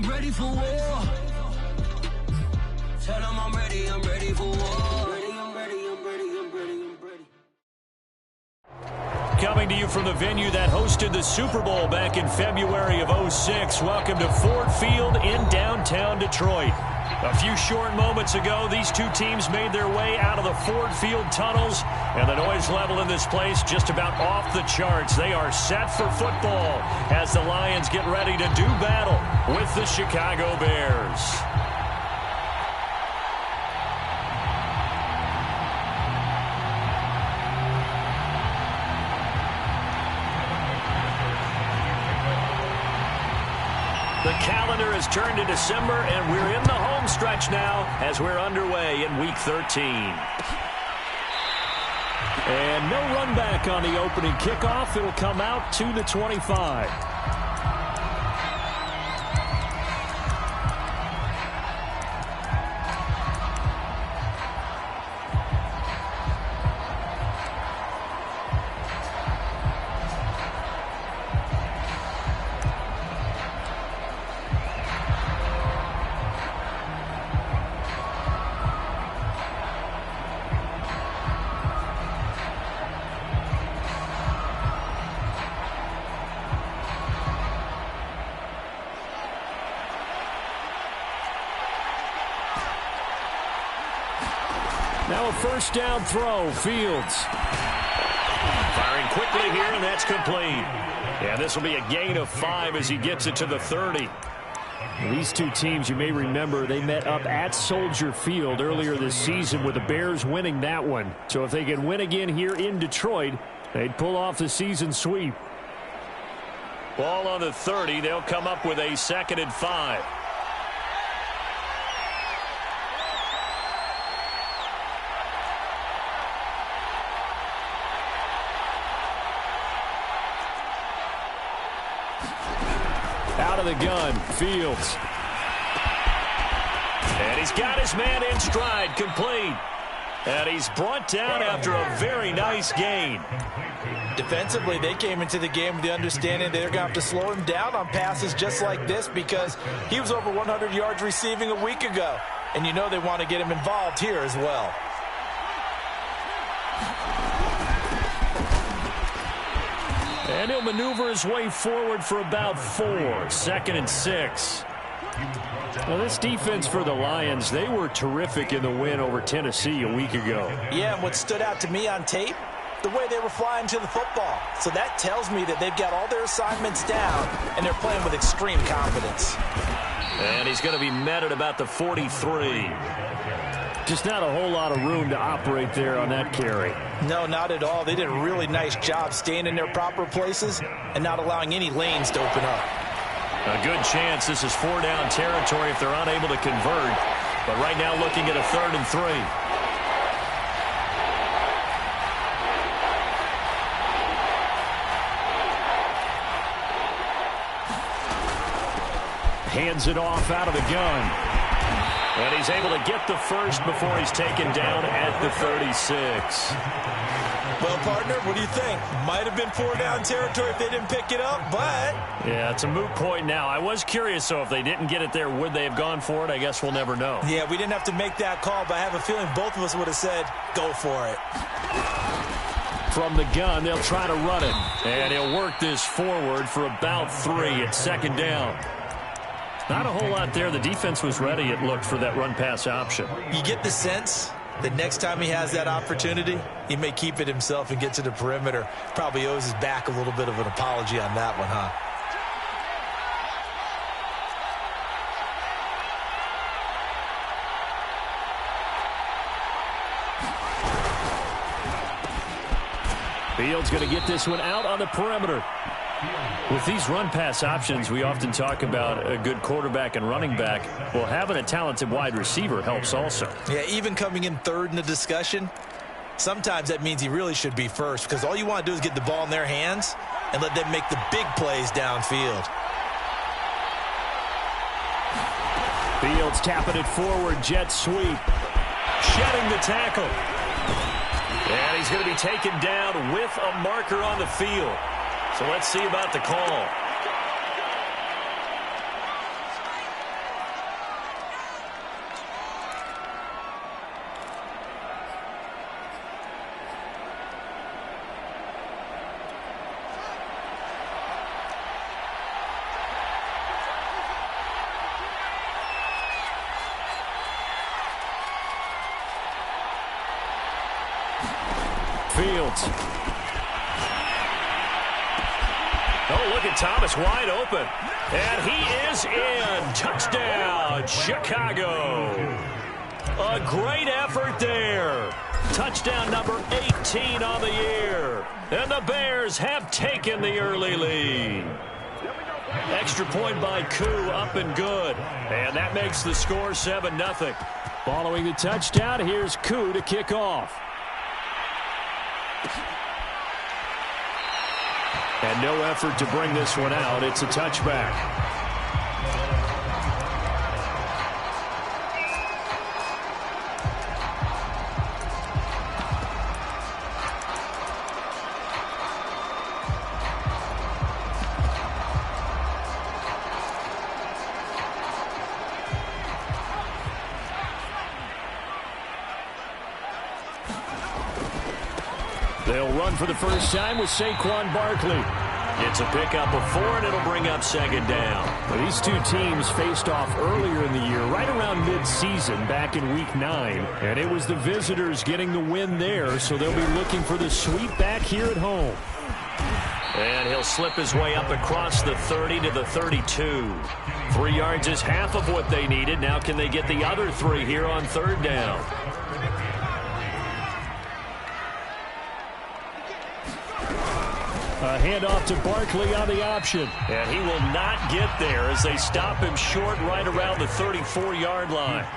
I'm ready for war. Tell them I'm ready for war. I'm ready. Coming to you from the venue that hosted the Super Bowl back in February of '06. Welcome to Ford Field in downtown Detroit. A few short moments ago, these two teams made their way out of the Ford Field tunnels, and the noise level in this place just about off the charts. They are set for football as the Lions get ready to do battle with the Chicago Bears. The calendar has turned to December, and we're in the home stretch now as we're underway in Week 13. And no run back on the opening kickoff. It'll come out to the 25. Now a first down throw, Fields. Firing quickly here, and that's complete. Yeah, this will be a gain of 5 as he gets it to the 30. These two teams, you may remember, they met up at Soldier Field earlier this season with the Bears winning that one. So if they can win again here in Detroit, they'd pull off the season sweep. Ball on the 30. They'll come up with a 2nd and 5. Out of the gun, Fields. And he's got his man in stride, complete. And he's brought down after a very nice gain. Defensively, they came into the game with the understanding they're going to have to slow him down on passes just like this because he was over 100 yards receiving a week ago. And you know they want to get him involved here as well. And he'll maneuver his way forward for about 4. 2nd and 6. Well, this defense for the Lions, they were terrific in the win over Tennessee a week ago. Yeah, and what stood out to me on tape, the way they were flying to the football. So that tells me that they've got all their assignments down, and they're playing with extreme confidence. And he's going to be met at about the 43. Just not a whole lot of room to operate there on that carry. No, not at all. They did a really nice job staying in their proper places and not allowing any lanes to open up. A good chance this is 4-down territory if they're unable to convert. But right now looking at a 3rd and 3. Hands it off out of the gun. And he's able to get the first before he's taken down at the 36. Well, partner, what do you think? Might have been 4-down territory if they didn't pick it up, but... Yeah, it's a moot point now. I was curious, so if they didn't get it there, would they have gone for it? I guess we'll never know. Yeah, we didn't have to make that call, but I have a feeling both of us would have said, go for it. From the gun, they'll try to run it. And he'll work this forward for about 3 at 2nd down. Not a whole lot there. The defense was ready, it looked, for that run-pass option. You get the sense that next time he has that opportunity, he may keep it himself and get to the perimeter. Probably owes his back a little bit of an apology on that one, huh? Fields going to get this one out on the perimeter. With these run-pass options, we often talk about a good quarterback and running back. Well, having a talented wide receiver helps also. Yeah, even coming in 3rd in the discussion, sometimes that means he really should be first because all you want to do is get the ball in their hands and let them make the big plays downfield. Fields tapping it forward, jet sweep. Shedding the tackle. And he's going to be taken down with a marker on the field. So let's see about the call. Fields. Oh, look at Thomas wide open. And he is in. Touchdown, Chicago. A great effort there. Touchdown number 18 on the year. And the Bears have taken the early lead. Extra point by Koo, up and good. And that makes the score 7-0. Following the touchdown, here's Koo to kick off. And no effort to bring this one out. It's a touchback. They'll run for the first time with Saquon Barkley. It's a pickup of 4, and it'll bring up second down. Well, these two teams faced off earlier in the year, right around mid-season, back in Week 9. And it was the visitors getting the win there, so they'll be looking for the sweep back here at home. And he'll slip his way up across the 30 to the 32. 3 yards is half of what they needed. Now can they get the other 3 here on third down? A handoff to Barkley on the option. And he will not get there as they stop him short right around the 34-yard line.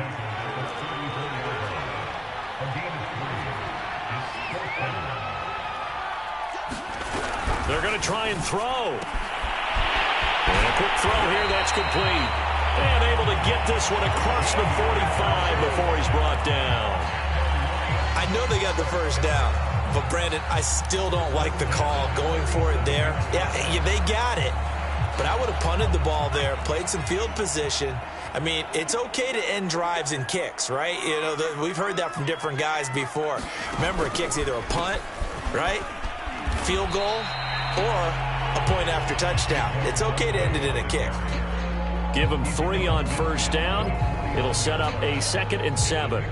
They're going to try and throw. And a quick throw here, that's complete. And able to get this one across the 45 before he's brought down. I know they got the first down. But, Brandon, I still don't like the call going for it there. Yeah, they got it. But I would have punted the ball there, played some field position. I mean, it's okay to end drives and kicks, right? You know, we've heard that from different guys before. Remember, a kick's either a punt, right, field goal, or a point after touchdown. It's okay to end it in a kick. Give him 3 on first down. It'll set up a 2nd and 7.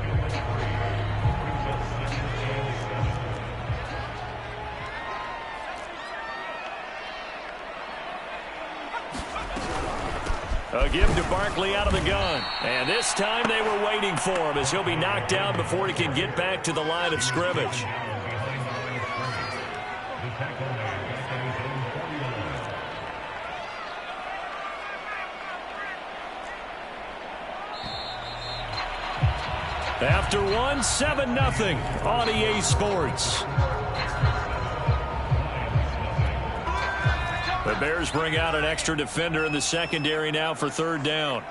A give to Barkley out of the gun. And this time they were waiting for him as he'll be knocked down before he can get back to the line of scrimmage. After 1, 7-0 on EA Sports. The Bears bring out an extra defender in the secondary now for third down.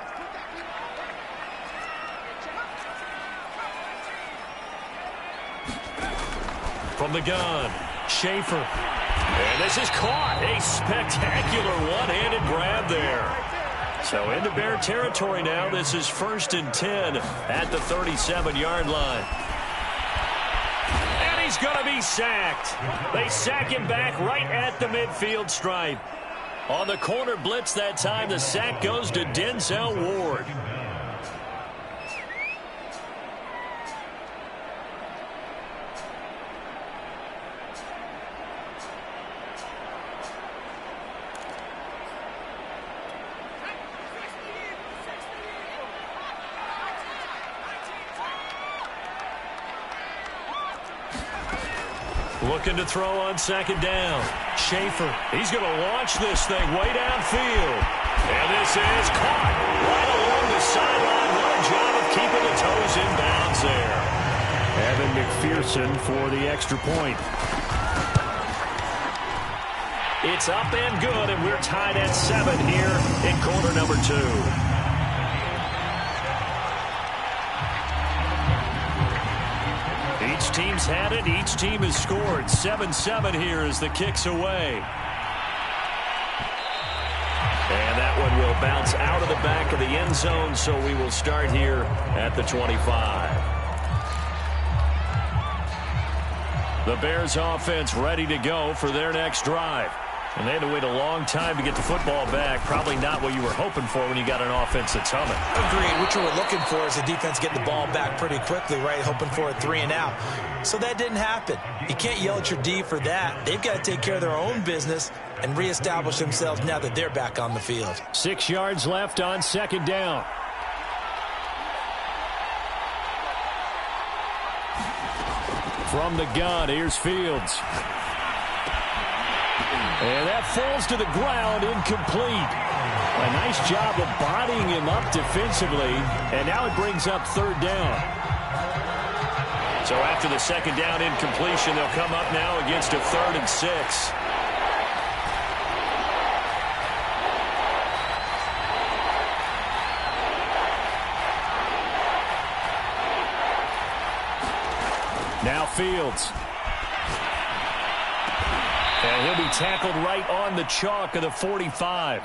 From the gun, Schaefer. And this is caught. A spectacular one-handed grab there. So into Bear territory now. This is 1st and 10 at the 37-yard line. And he's going to be sacked. They sack him back right at the midfield stripe. On the corner blitz that time, the sack goes to Denzel Ward. Looking to throw on second down. Schaefer, he's going to launch this thing way downfield. And this is caught right along the sideline. What a job of keeping the toes in bounds there. Evan McPherson for the extra point. It's up and good, and we're tied at 7 here in quarter number 2. Each team's had it. Each team has scored. 7-7 here as the kick's away. And that one will bounce out of the back of the end zone, so we will start here at the 25. The Bears offense ready to go for their next drive. And they had to wait a long time to get the football back. Probably not what you were hoping for when you got an offense that's humming. Agreed. What you were looking for is the defense getting the ball back pretty quickly, right? Hoping for a 3-and-out. So that didn't happen. You can't yell at your D for that. They've got to take care of their own business and reestablish themselves now that they're back on the field. 6 yards left on 2nd down. From the gun, here's Fields. And that falls to the ground, incomplete. A nice job of bodying him up defensively, and now it brings up 3rd down. So after the 2nd down incompletion, they'll come up now against a 3rd and 6. Now Fields. And he'll be tackled right on the chalk of the 45.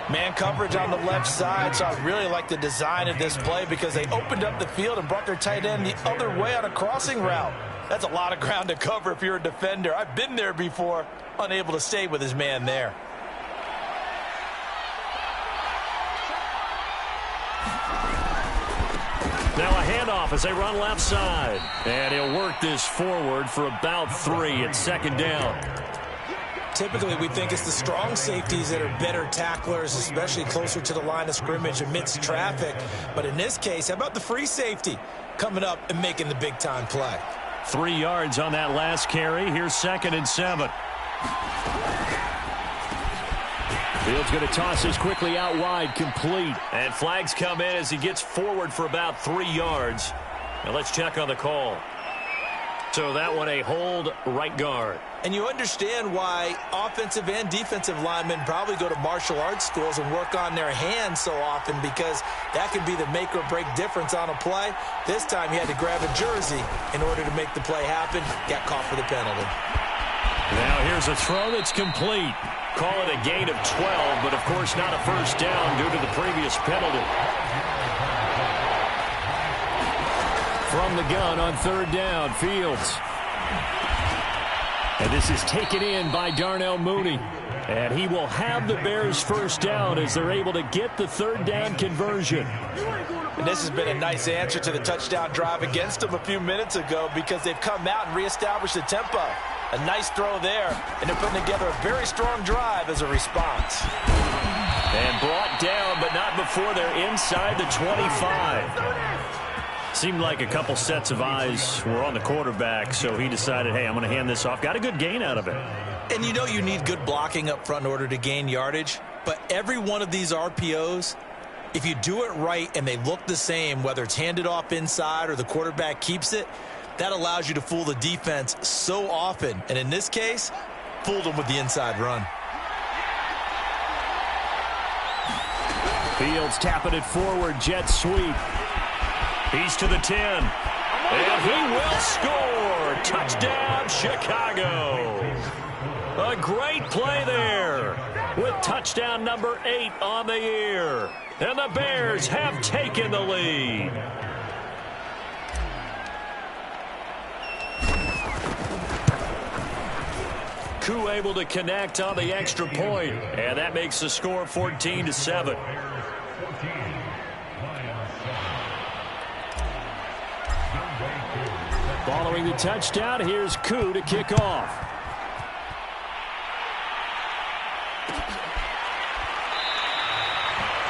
Man coverage on the left side, so I really like the design of this play because they opened up the field and brought their tight end the other way on a crossing route. That's a lot of ground to cover if you're a defender. I've been there before, unable to stay with his man there. Now a handoff as they run left side. And he'll work this forward for about 3 at 2nd down. Typically, we think it's the strong safeties that are better tacklers, especially closer to the line of scrimmage amidst traffic. But in this case, how about the free safety coming up and making the big-time play? 3 yards on that last carry. Here's 2nd and 7. Fields going to toss this quickly out wide, complete. And flags come in as he gets forward for about 3 yards. Now let's check on the call. So that one a hold, right guard. And you understand why offensive and defensive linemen probably go to martial arts schools and work on their hands so often, because that can be the make or break difference on a play. This time he had to grab a jersey in order to make the play happen. Got caught for the penalty. Now here's a throw that's complete. Call it a gain of 12, but of course not a first down due to the previous penalty. From the gun on 3rd down, Fields. And this is taken in by Darnell Mooney. And he will have the Bears first down as they're able to get the 3rd down conversion. And this has been a nice answer to the touchdown drive against them a few minutes ago, because they've come out and reestablished the tempo. A nice throw there, and they're putting together a very strong drive as a response. And brought down, but not before they're inside the 25. Seemed like a couple sets of eyes were on the quarterback, so he decided, hey, I'm going to hand this off. Got a good gain out of it. And you know you need good blocking up front in order to gain yardage, but every one of these RPOs, if you do it right and they look the same, whether it's handed off inside or the quarterback keeps it, that allows you to fool the defense so often. And in this case, fooled them with the inside run. Fields tapping it forward, jet sweep. He's to the 10. And he will score. Touchdown, Chicago. A great play there with touchdown number 8 on the year. And the Bears have taken the lead. Koo able to connect on the extra point, and that makes the score 14-7. Following the touchdown, here's Koo to kick off.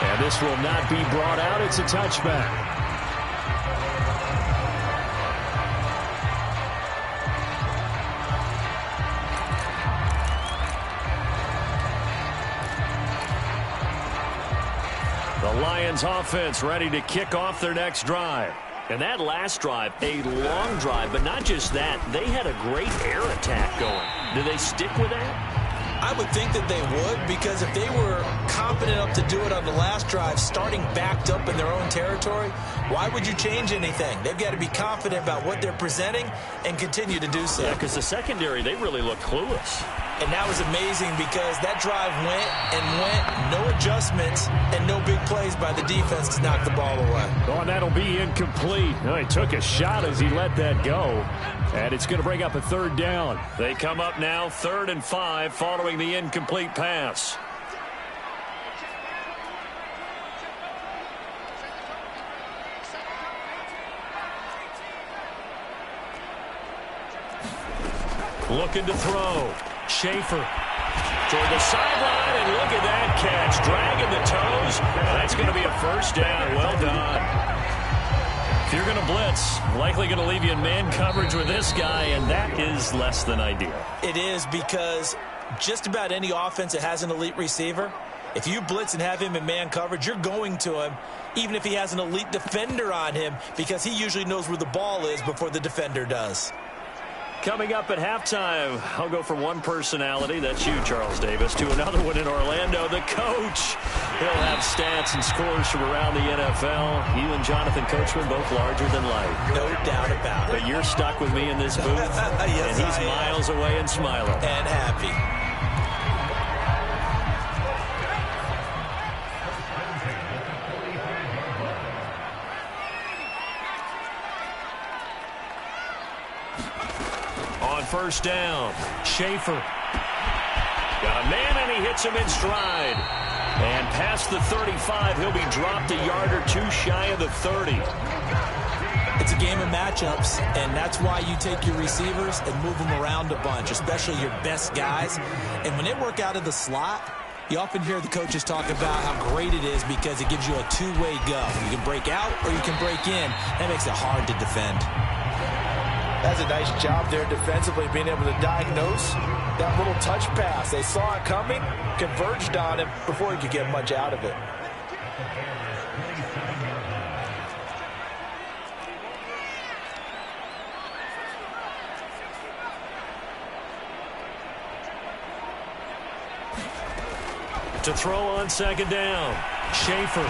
And this will not be brought out. It's a touchback. The Lions offense ready to kick off their next drive. And that last drive, a long drive, but not just that. They had a great air attack going. Do they stick with that? I would think that they would, because if they were confident enough to do it on the last drive, starting backed up in their own territory, why would you change anything? They've got to be confident about what they're presenting and continue to do so. Yeah, because the secondary, they really look clueless. And that was amazing because that drive went and went, no adjustments, and no big plays by the defense to knock the ball away. Oh, and that'll be incomplete. Oh, he took a shot as he let that go. And it's going to bring up a third down. They come up now 3rd and 5 following the incomplete pass. Looking to throw. Schaefer toward the sideline, and look at that catch. Dragging the toes. That's going to be a first down. Well done. If you're going to blitz, likely going to leave you in man coverage with this guy, and that is less than ideal. It is, because just about any offense that has an elite receiver, if you blitz and have him in man coverage, you're going to him, even if he has an elite defender on him, because he usually knows where the ball is before the defender does. Coming up at halftime, I'll go from one personality, that's you, Charles Davis, to another one in Orlando, the coach. He'll have stats and scores from around the NFL. You and Jonathan Coachman, both larger than life. No doubt about it. But you're stuck with me in this booth, yes, and he's miles away and smiling. And happy. First down. Schaefer got a man, and he hits him in stride. And past the 35, he'll be dropped a yard or two shy of the 30. It's a game of matchups, and that's why you take your receivers and move them around a bunch, especially your best guys. And when they work out of the slot, you often hear the coaches talk about how great it is because it gives you a two-way go. You can break out or you can break in. That makes it hard to defend. That's a nice job there defensively, being able to diagnose that little touch pass. They saw it coming, converged on him before he could get much out of it. To throw on second down, Schaefer.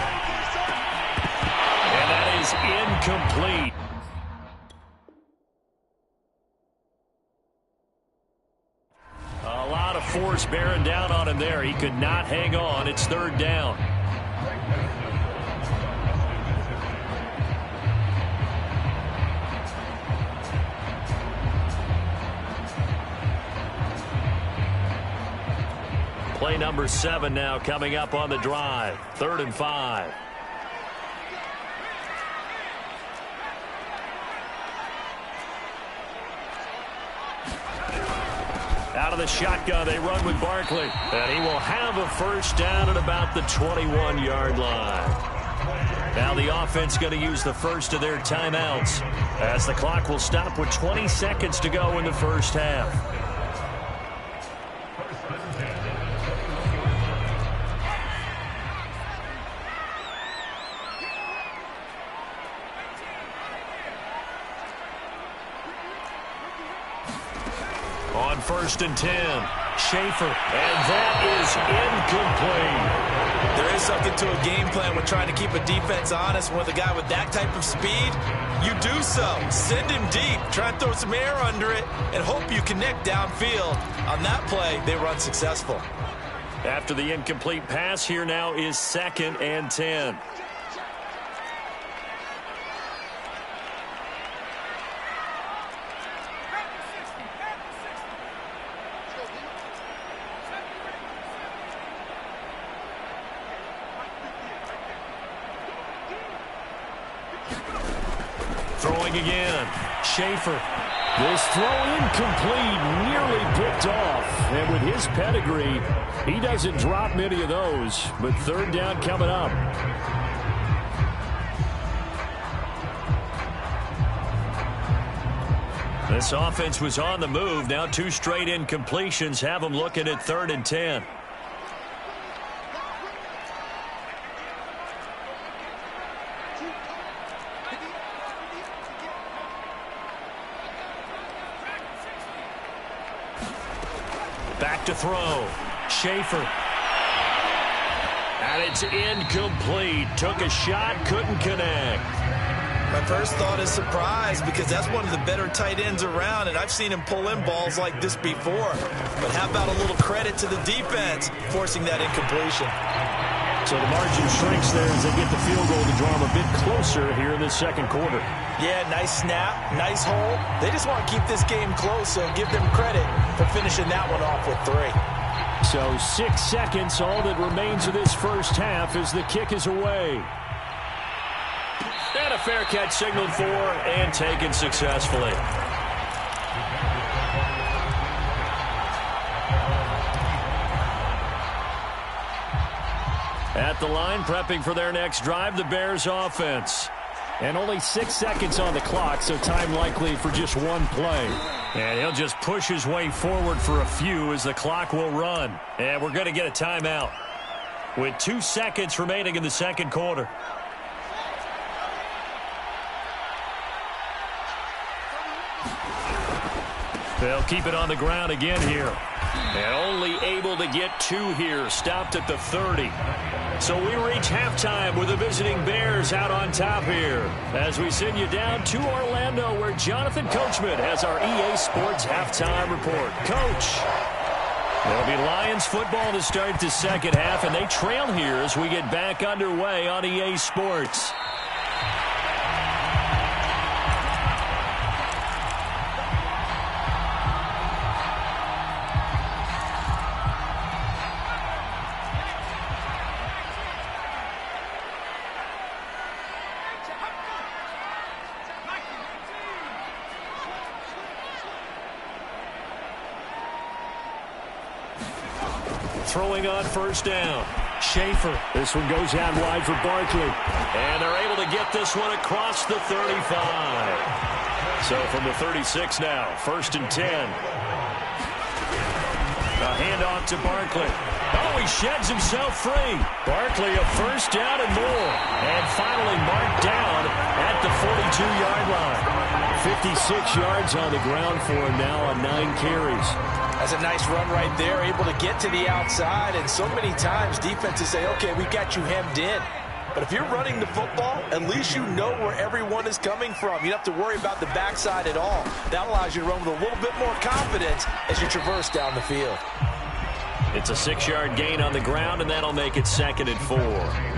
And that is incomplete. A lot of force bearing down on him there. He could not hang on. It's third down. Play number 7 now coming up on the drive. 3rd and 5. Out of the shotgun, they run with Barkley. And he will have a first down at about the 21-yard line. Now the offense going to use the first of their timeouts as the clock will stop with 20 seconds to go in the first half. On 1st and 10, Schaefer, and that is incomplete. There is something to a game plan with trying to keep a defense honest. With a guy with that type of speed, you do so. Send him deep, try and throw some air under it, and hope you connect downfield. On that play, they were unsuccessful. After the incomplete pass, here now is 2nd and 10. Throwing again, Schaefer. This throw incomplete, nearly picked off. And with his pedigree, he doesn't drop many of those. But third down coming up. This offense was on the move. Now 2 straight incompletions have them looking at 3rd and 10. Back to throw. Schaefer. And it's incomplete. Took a shot, couldn't connect. My first thought is surprise because that's one of the better tight ends around, and I've seen him pull in balls like this before. But how about a little credit to the defense forcing that incompletion? So the margin shrinks there as they get the field goal to draw them a bit closer here in this second quarter. Yeah, nice snap, nice hole. They just want to keep this game close, so give them credit for finishing that one off with 3. So 6 seconds, all that remains of this first half as the kick is away. And a fair catch signaled for and taken successfully. At the line, prepping for their next drive, the Bears offense. And only 6 seconds on the clock, so time likely for just one play. And he'll just push his way forward for a few as the clock will run. And we're going to get a timeout with 2 seconds remaining in the second quarter. They'll keep it on the ground again here. And only able to get 2 here. Stopped at the 30. So we reach halftime with the visiting Bears out on top here. As we send you down to Orlando where Jonathan Coachman has our EA Sports halftime report. Coach. There'll be Lions football to start the second half, and they trail here as we get back underway on EA Sports. Throwing on first down. Schaefer. This one goes out wide for Barkley. And they're able to get this one across the 35. So from the 36 now, 1st and 10. A handoff to Barkley. Oh, he sheds himself free. Barkley a first down and more. And finally marked down at the 42-yard line. 56 yards on the ground for him now on 9 carries. That's a nice run right there, able to get to the outside. And so many times defenses say, okay, we got you hemmed in. But if you're running the football, at least you know where everyone is coming from. You don't have to worry about the backside at all. That allows you to run with a little bit more confidence as you traverse down the field. It's a 6-yard gain on the ground, and that'll make it 2nd and 4.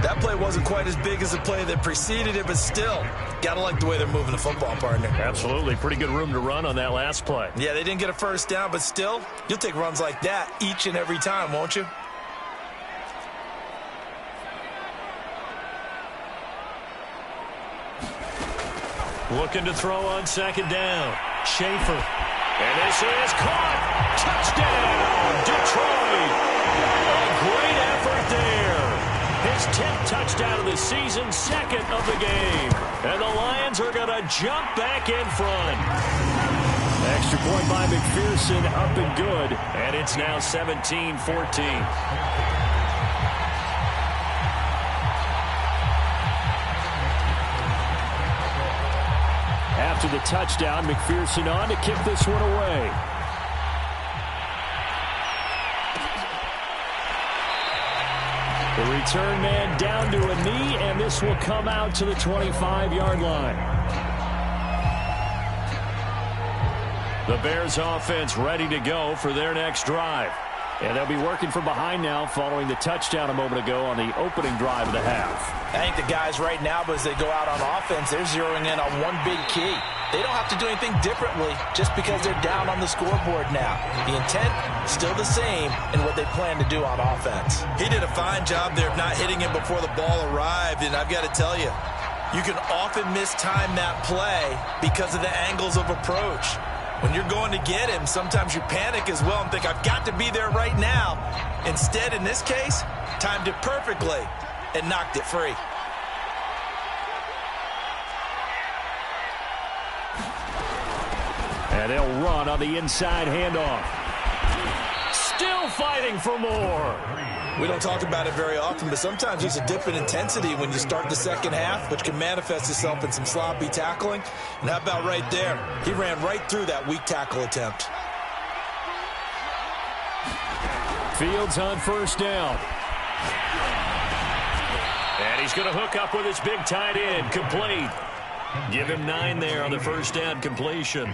That play wasn't quite as big as the play that preceded it, but still, gotta like the way they're moving the football, partner. Absolutely. Pretty good room to run on that last play. Yeah, they didn't get a first down, but still, you'll take runs like that each and every time, won't you? Looking to throw on 2nd down. Schaefer. And this is caught. Touchdown, Detroit. A great effort there. His 10th touchdown of the season, 2nd of the game. And the Lions are going to jump back in front. Extra point by McPherson, up and good. And it's now 17-14. After the touchdown, McPherson on to kick this one away. The return man down to a knee, and this will come out to the 25-yard line. The Bears offense ready to go for their next drive. And they'll be working from behind now following the touchdown a moment ago on the opening drive of the half. I think the guys right now, as they go out on offense, they're zeroing in on one big key. They don't have to do anything differently just because they're down on the scoreboard now. The intent still the same in what they plan to do on offense. He did a fine job there of not hitting him before the ball arrived, and I've got to tell you, you can often mistime that play because of the angles of approach. When you're going to get him, sometimes you panic as well and think, I've got to be there right now. Instead, in this case, timed it perfectly and knocked it free. And they'll run on the inside handoff. Still fighting for more. We don't talk about it very often, but sometimes there's a dip in intensity when you start the second half, which can manifest itself in some sloppy tackling. And how about right there? He ran right through that weak tackle attempt. Fields on first down. And he's going to hook up with his big tight end, complete. Give him 9 there on the first down completion.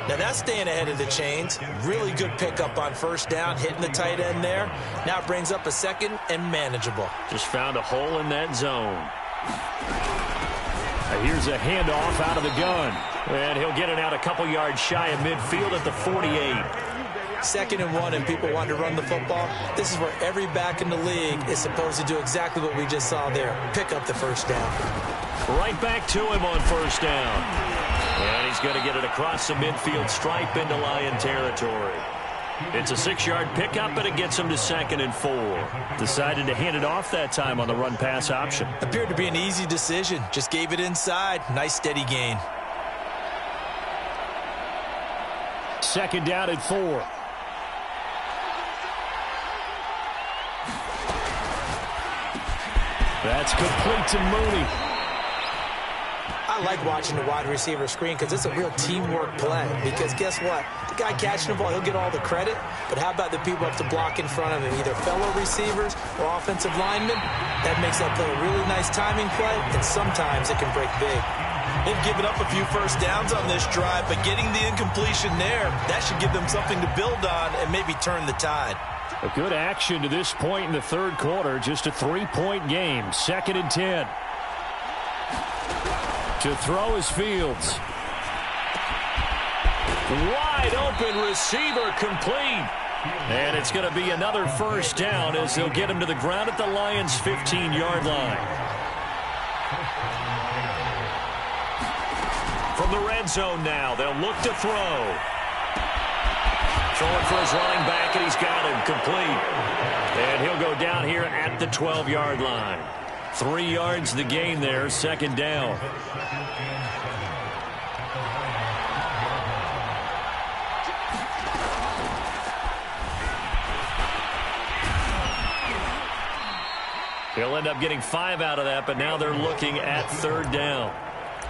Now that's staying ahead of the chains. Really good pickup on first down, hitting the tight end there. Now it brings up a second and manageable. Just found a hole in that zone. Here's a handoff out of the gun. And he'll get it out a couple yards shy of midfield at the 48. 2nd and 1 and people want to run the football. This is where every back in the league is supposed to do exactly what we just saw there. Pick up the first down. Right back to him on first down. And he's going to get it across the midfield stripe into Lion territory. It's a 6-yard pickup, and it gets him to 2nd and 4. Decided to hand it off that time on the run-pass option. Appeared to be an easy decision. Just gave it inside. Nice steady gain. 2nd down and 4. That's complete to Mooney. I like watching the wide receiver screen because it's a real teamwork play. Because guess what? The guy catching the ball, he'll get all the credit. But how about the people up to block in front of him? Either fellow receivers or offensive linemen. That makes that play a really nice timing play. And sometimes it can break big. They've given up a few first downs on this drive, but getting the incompletion there, that should give them something to build on and maybe turn the tide. A good action to this point in the third quarter. Just a 3-point game. 2nd and 10. To throw is Fields. Wide open receiver complete. And it's going to be another first down as they'll get him to the ground at the Lions' 15-yard line. From the red zone now, they'll look to throw. Throwing for his running back, and he's got him complete. And he'll go down here at the 12-yard line. 3 yards the gain there, 2nd down. He'll end up getting 5 out of that, but now they're looking at 3rd down.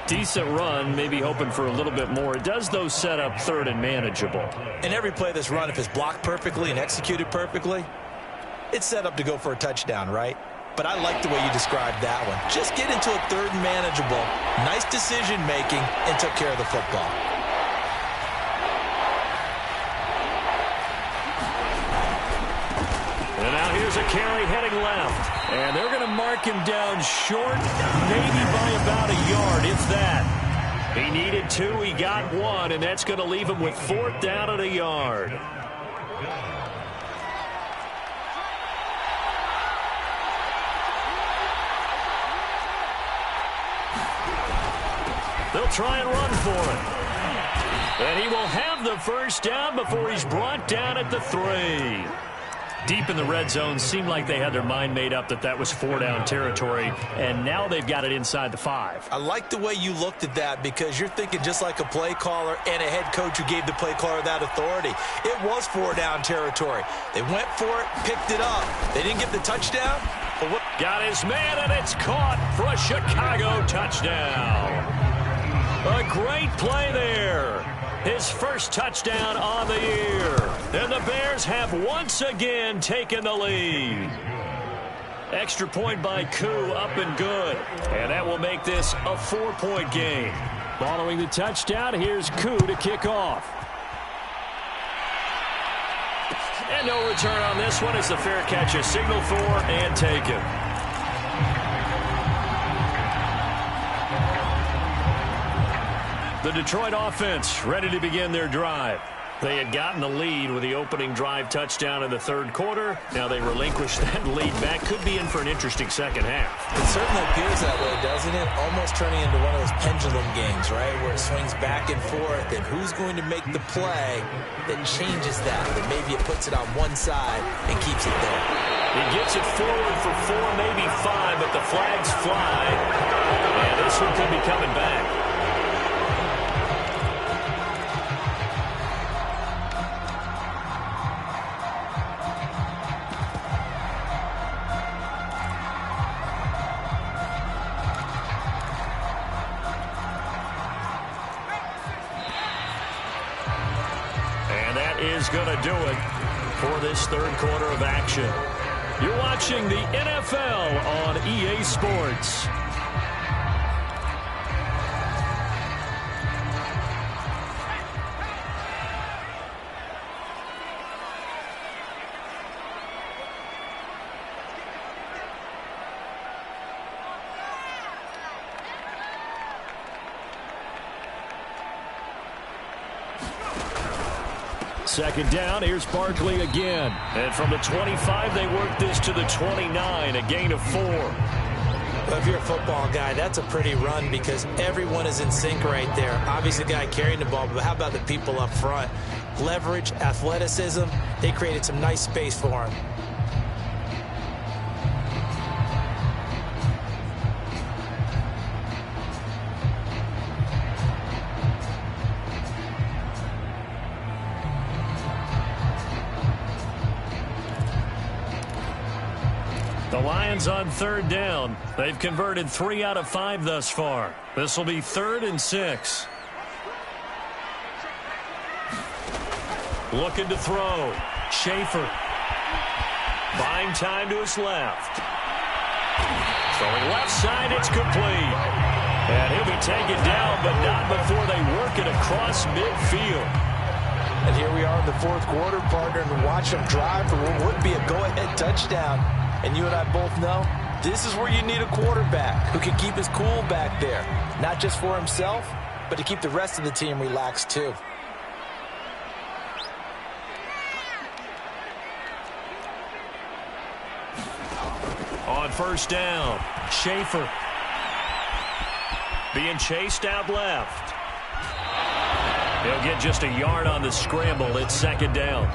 Decent run, maybe hoping for a little bit more. It does, though, set up 3rd and manageable. And every play that's run, if it's blocked perfectly and executed perfectly, it's set up to go for a touchdown, right? But I like the way you described that one. Just get into a 3rd and manageable, nice decision-making, and took care of the football. And now here's a carry heading left. And they're going to mark him down short, maybe by about a yard, if that. He needed 2, he got 1, and that's going to leave him with 4th down at a yard. They'll try and run for it. And he will have the first down before he's brought down at the 3. Deep in the red zone, seemed like they had their mind made up that that was 4-down territory, and now they've got it inside the 5. I like the way you looked at that because you're thinking just like a play caller and a head coach who gave the play caller that authority. It was 4-down territory. They went for it, picked it up. They didn't get the touchdown. But what got his man, and it's caught for a Chicago touchdown. A great play there. His first touchdown on the year. And the Bears have once again taken the lead. Extra point by Koo, up and good. And that will make this a 4-point game. Following the touchdown, here's Koo to kick off. And no return on this one as the fair catch is signaled for and taken. The Detroit offense ready to begin their drive. They had gotten the lead with the opening drive touchdown in the third quarter. Now they relinquish that lead back. Could be in for an interesting second half. It certainly appears that way, doesn't it? Almost turning into one of those pendulum games, right, where it swings back and forth, and who's going to make the play that changes that maybe it puts it on one side and keeps it there. He gets it forward for 4, maybe 5, but the flags fly. And this one could be coming back. Is going to do it for this third quarter of action. You're watching the NFL on EA Sports. second down, here's Barkley again. And from the 25, they work this to the 29, a gain of 4. Well, if you're a football guy, that's a pretty run because everyone is in sync right there. Obviously, the guy carrying the ball, but how about the people up front? Leverage, athleticism, they created some nice space for him. The Lions on third down. They've converted 3 out of 5 thus far. This will be 3rd and 6. Looking to throw. Schaefer. Buying time to his left. Throwing left side, it's complete. And he'll be taken down, but not before they work it across midfield. And here we are in the 4th quarter, partner, and watch them drive for what would be a go-ahead touchdown. And you and I both know this is where you need a quarterback who can keep his cool back there. Not just for himself, but to keep the rest of the team relaxed too. On first down, Schaefer. Being chased out left. He'll get just a yard on the scramble. It's second down.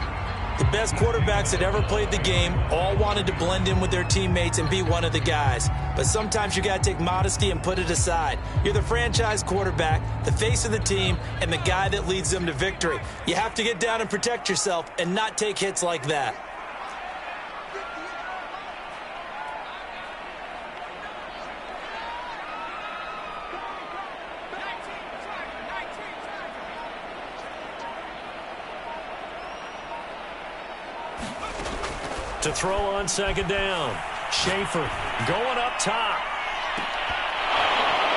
The best quarterbacks that ever played the game all wanted to blend in with their teammates and be one of the guys. But sometimes you got to take modesty and put it aside. You're the franchise quarterback, the face of the team, and the guy that leads them to victory. You have to get down and protect yourself and not take hits like that. To throw on second down. Schaefer going up top.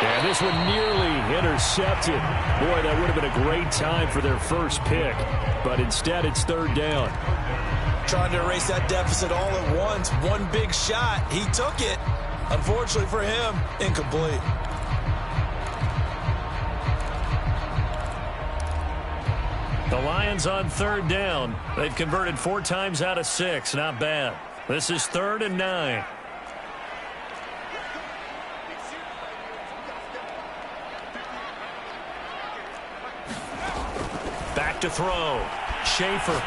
And this one nearly intercepted. Boy, that would have been a great time for their first pick. But instead, it's third down. Trying to erase that deficit all at once. One big shot. He took it. Unfortunately for him, incomplete. The Lions on third down. They've converted 4 times out of 6. Not bad. This is 3rd and 9. Back to throw. Schaefer.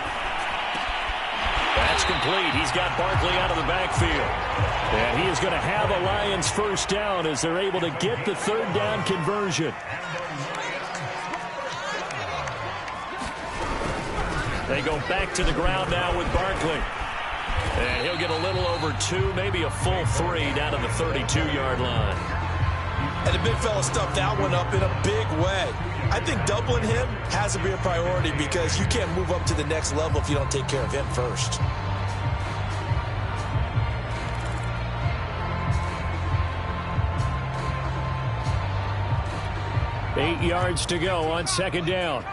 That's complete. He's got Barkley out of the backfield. And he is going to have a Lions first down as they're able to get the third down conversion. They go back to the ground now with Barkley. And he'll get a little over 2, maybe a full 3 down to the 32-yard line. And the big fella stuffed that one up in a big way. I think doubling him has to be a priority because you can't move up to the next level if you don't take care of him first. Eight yards to go on second down.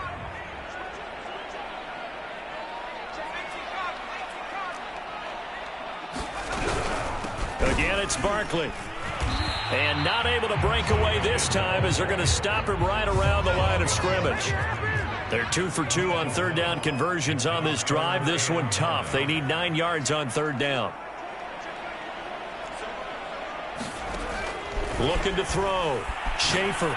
Again, it's Barkley. And not able to break away this time as they're going to stop him right around the line of scrimmage. They're 2 for 2 on third down conversions on this drive. This one tough. They need 9 yards on third down. Looking to throw. Schaefer.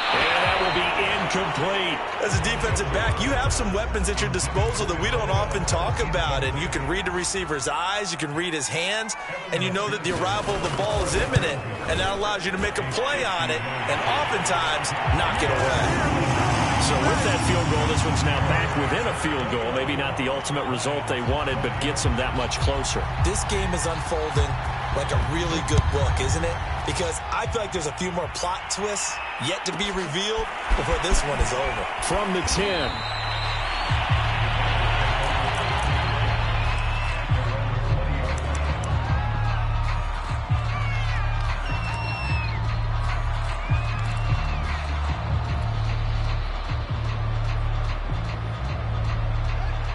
And that will be incomplete. As a defensive back, you have some weapons at your disposal that we don't often talk about. And you can read the receiver's eyes, you can read his hands, and you know that the arrival of the ball is imminent. And that allows you to make a play on it and oftentimes knock it away. So with that field goal, this one's now back within a field goal. Maybe not the ultimate result they wanted, but gets them that much closer. This game is unfolding like a really good book, isn't it? Because I feel like there's a few more plot twists yet to be revealed before this one is over. From the 10.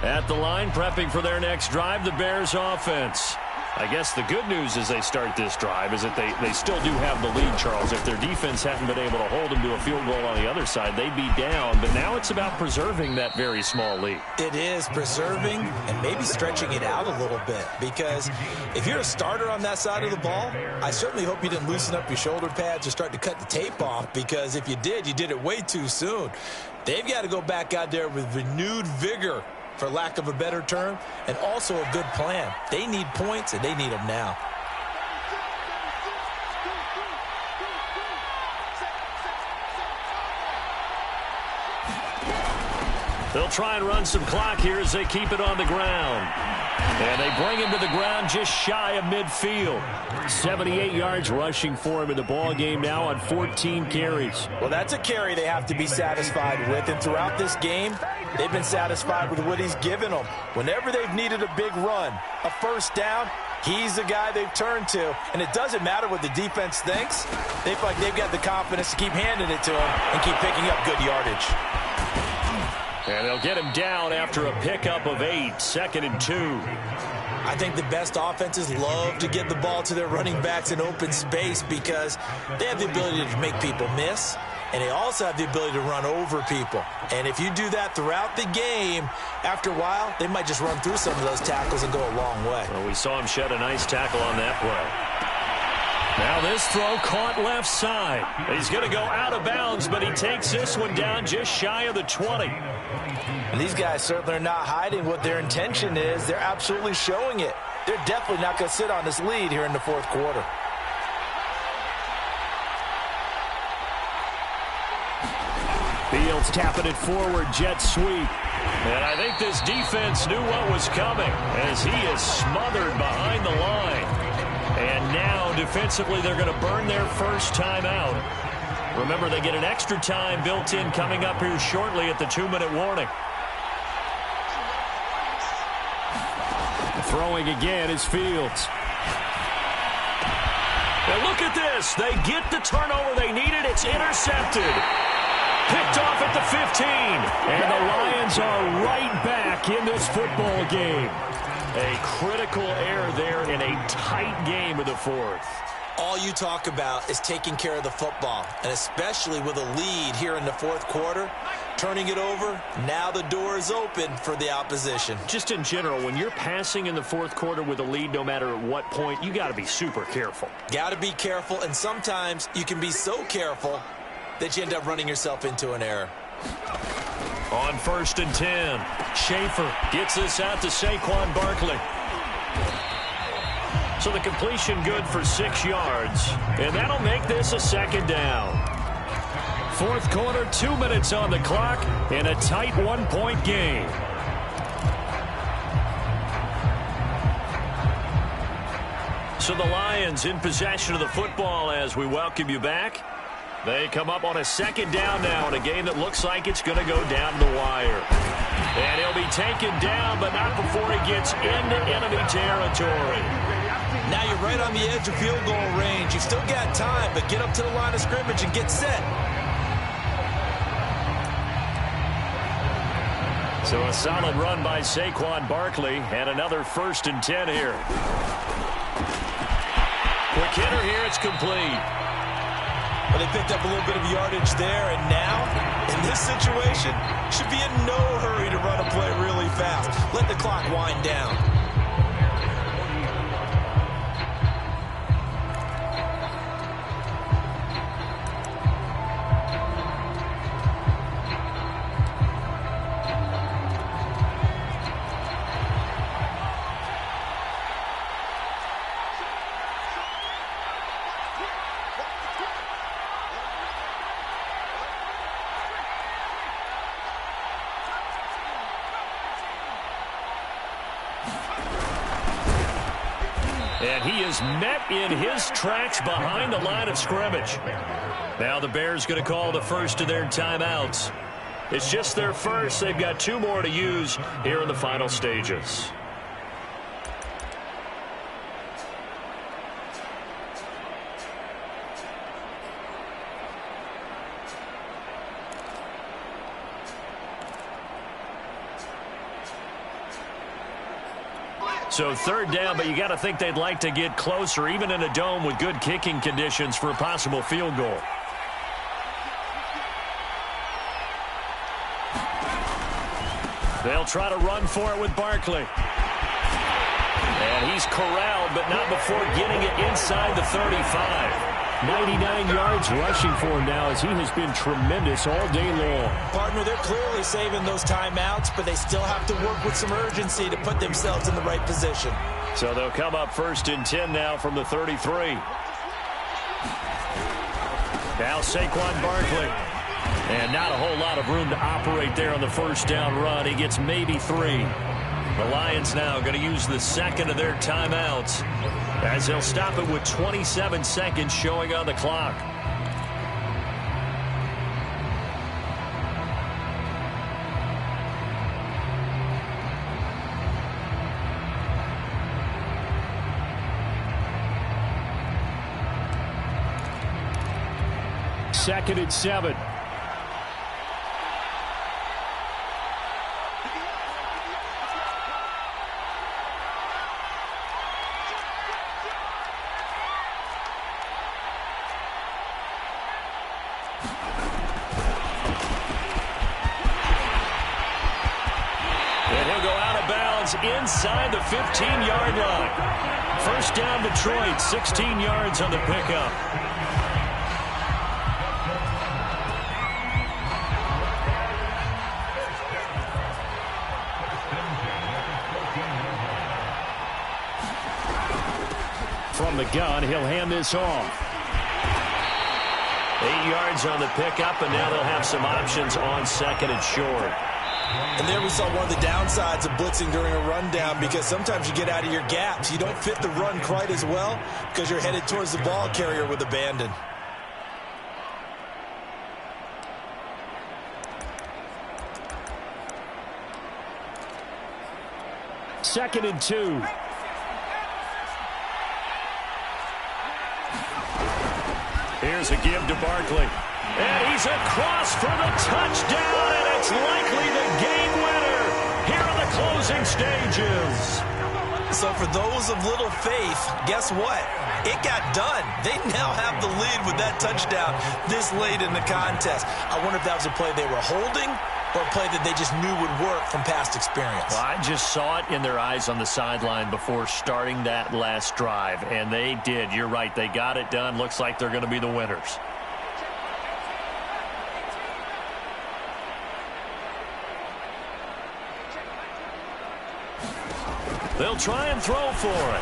At the line, prepping for their next drive, the Bears offense. I guess the good news as they start this drive is that they still do have the lead, Charles. If their defense hadn't been able to hold them to a field goal on the other side, they'd be down. But now it's about preserving that very small lead. It is preserving and maybe stretching it out a little bit, because if you're a starter on that side of the ball, I certainly hope you didn't loosen up your shoulder pads or start to cut the tape off, because if you did it way too soon. They've got to go back out there with renewed vigor, for lack of a better term, and also a good plan. They need points, and they need them now. They'll try and run some clock here as they keep it on the ground. And they bring him to the ground just shy of midfield. 78 yards rushing for him in the ball game now on 14 carries. Well, that's a carry they have to be satisfied with. And throughout this game, they've been satisfied with what he's given them. Whenever they've needed a big run, a first down, he's the guy they've turned to. And it doesn't matter what the defense thinks. They feel like they've got the confidence to keep handing it to him and keep picking up good yardage. And they'll get him down after a pickup of 8, 2nd and 2. I think the best offenses love to get the ball to their running backs in open space, because they have the ability to make people miss, and they also have the ability to run over people. And if you do that throughout the game, after a while, they might just run through some of those tackles and go a long way. Well, we saw him shed a nice tackle on that play. Now this throw caught left side. He's going to go out of bounds, but he takes this one down just shy of the 20. And these guys certainly are not hiding what their intention is. They're absolutely showing it. They're definitely not going to sit on this lead here in the fourth quarter. Fields tapping it forward, jet sweep. And I think this defense knew what was coming as he is smothered behind the line. And now, defensively, they're going to burn their first time out. Remember, they get an extra time built in coming up here shortly at the 2-minute warning. Throwing again is Fields. And look at this. They get the turnover they needed. It's intercepted. Picked off at the 15. And the Lions are right back in this football game. A critical error there in a tight game of the fourth. All you talk about is taking care of the football, and especially with a lead here in the fourth quarter, turning it over, now the door is open for the opposition. Just in general, when you're passing in the fourth quarter with a lead, no matter at what point, you got to be super careful. Got to be careful, and sometimes you can be so careful that you end up running yourself into an error. On 1st and 10, Schaefer gets this out to Saquon Barkley. So the completion good for 6 yards, and that'll make this a 2nd down. Fourth quarter, 2 minutes on the clock, and a tight 1-point game. So the Lions in possession of the football as we welcome you back. They come up on a 2nd down now in a game that looks like it's going to go down to the wire. And he'll be taken down, but not before he gets into enemy territory. Now you're right on the edge of field goal range. You've still got time, but get up to the line of scrimmage and get set. So a solid run by Saquon Barkley, and another 1st and 10 here. Quick hitter here, it's complete. Well, they picked up a little bit of yardage there, and now, in this situation, should be in no hurry to run a play really fast. Let the clock wind down. And he is met in his tracks behind the line of scrimmage. Now the Bears going to call the first of their timeouts. It's just their first. They've got 2 more to use here in the final stages. So third down, but you got to think they'd like to get closer, even in a dome with good kicking conditions for a possible field goal. They'll try to run for it with Barkley. And he's corralled, but not before getting it inside the 35. 99 yards rushing for him now as he has been tremendous all day long. Partner, they're clearly saving those timeouts, but they still have to work with some urgency to put themselves in the right position. So they'll come up 1st and 10 now from the 33. Now Saquon Barkley. And not a whole lot of room to operate there on the first down run. He gets maybe 3. The Lions now going to use the second of their timeouts as they'll stop it with 27 seconds showing on the clock. Second and 7. Inside the 15-yard line. First down Detroit, 16 yards on the pickup. From the gun, he'll hand this off. 8 yards on the pickup, and now they'll have some options on 2nd and short. And there we saw one of the downsides of blitzing during a rundown, because sometimes you get out of your gaps. You don't fit the run quite as well because you're headed towards the ball carrier with abandon. Second and 2. Here's a give to Barkley. And he's across for the touchdown, and it's likely the game winner here in the closing stages. So for those of little faith, guess what? It got done. They now have the lead with that touchdown this late in the contest. I wonder if that was a play they were holding or a play that they just knew would work from past experience. Well, I just saw it in their eyes on the sideline before starting that last drive, and they did. You're right. They got it done. Looks like they're going to be the winners. They'll try and throw for it.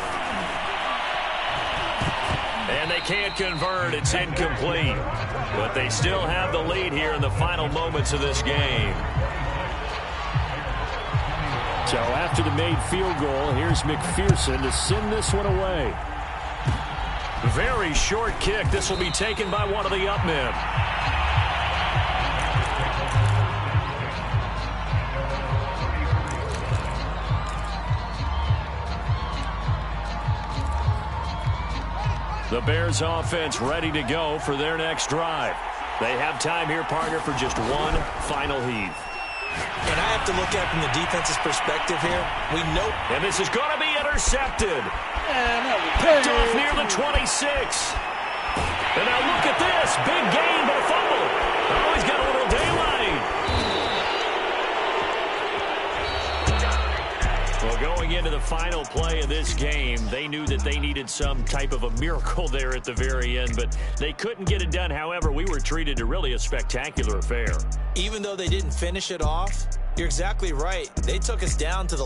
And they can't convert. It's incomplete. But they still have the lead here in the final moments of this game. So after the made field goal, here's McPherson to send this one away. Very short kick. This will be taken by one of the up men. The Bears offense ready to go for their next drive. They have time here, partner, for just one final heave. And I have to look at it from the defense's perspective here. We know. And this is going to be intercepted. Picked off near the 26. And now look at this. Big gain, but a fumble. Oh, he's got a little daylight. Well, going into the final play of this game, they knew that they needed some type of a miracle there at the very end, but they couldn't get it done. However, we were treated to really a spectacular affair. Even though they didn't finish it off, you're exactly right. They took us down to the